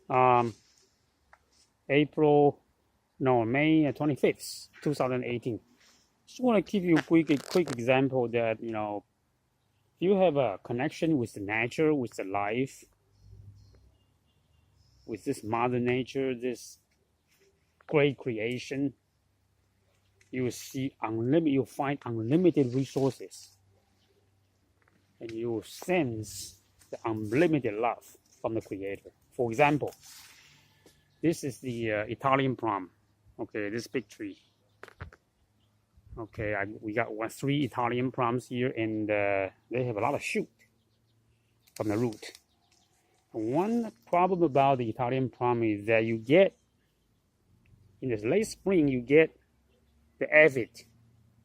um, May 25th, 2018. Just want to give you a quick example that, if you have a connection with the nature, with the life, with this mother nature, this great creation, you will see you find unlimited resources, and you will sense the unlimited love from the creator. For example, this is the Italian plum. Okay, this big tree. Okay, we got 3 Italian plums here, and they have a lot of shoot from the root. One problem about the Italian plum is that you get, in the late spring, you get the aphid. I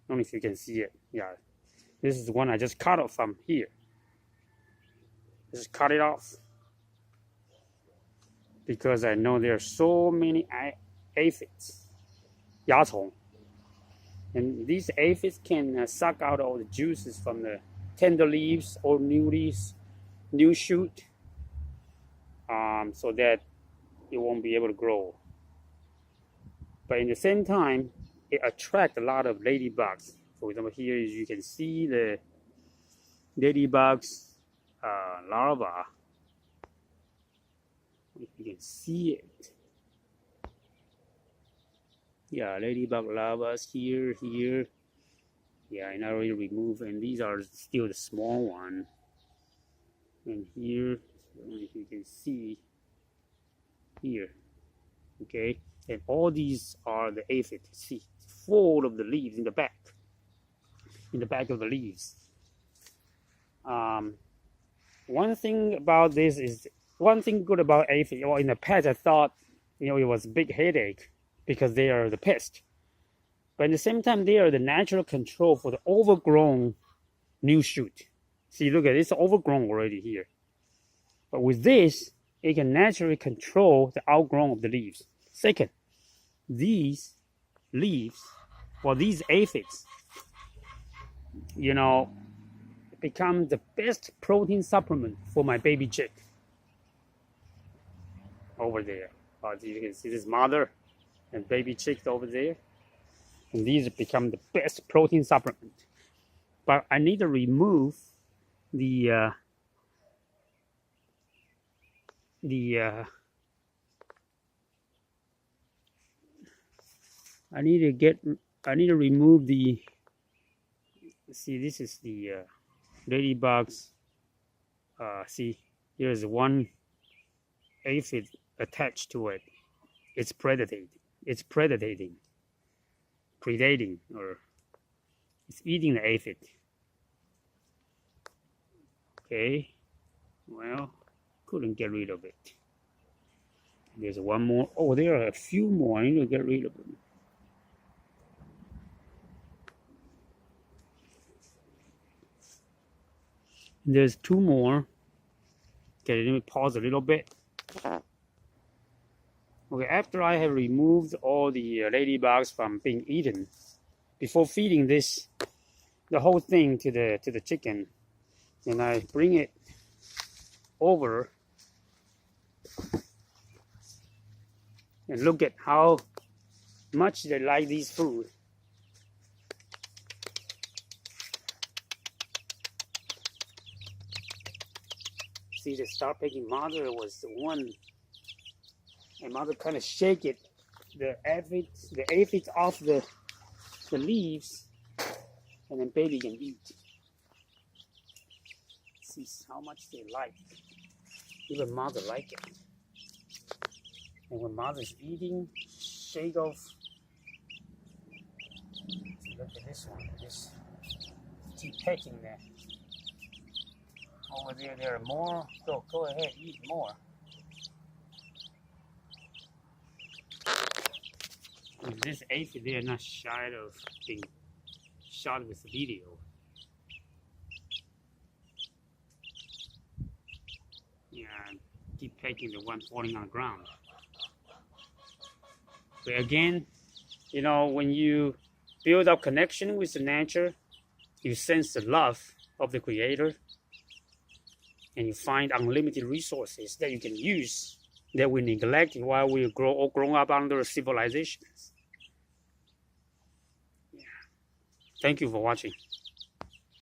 don't know if you can see it. Yeah, this is the one I just cut off from here. Just cut it off because I know there are so many aphids, 蚜虫. And these aphids can suck out all the juices from the tender leaves or new leaves, new shoot, so that it won't be able to grow. But in the same time, it attracts a lot of ladybugs. For example, here you can see the ladybugs larva. If you can see it. Yeah, ladybug larvas here. Yeah, I already removed, and these are still the small one. And here, I don't know if you can see here. Okay, and all these are the aphid. See, full of the leaves in the back of the leaves. One thing good about aphid. Well, in the past, I thought, it was a big headache because they are the pest. But at the same time, they are the natural control for the overgrown new shoot. See, look at it, it's overgrown already here. But with this, it can naturally control the outgrown of the leaves. Second, these leaves, these aphids, become the best protein supplement for my baby chick. Over there, you can see this mother and baby chicks over there, and these become the best protein supplement. But I need to remove the I need to remove the. See, this is the ladybugs. See, here's one aphid attached to it. It's predating, or it's eating the aphid. Okay, well, couldn't get rid of it. There's one more. Oh, there are a few more. I need to get rid of them. There's 2 more. Okay, let me pause a little bit. Okay, after I have removed all the ladybugs from being eaten, before feeding the whole thing to the chicken, and I bring it over and look at how much they like these food. See, the star picking mother was the one, and mother kind of shake it, the aphids off the leaves, and then baby can eat. See how much they like. Even mother like it. And when mother's eating, shake off. Look at this one. Just keep pecking there. Over there are more. Go ahead, eat more. And this aphid, they are not shy of being shot with video. Yeah, keep pecking the one falling on the ground. But again, when you build up connection with the nature, you sense the love of the creator, and you find unlimited resources that you can use that we neglect while we grown up under civilizations. Yeah. Thank you for watching.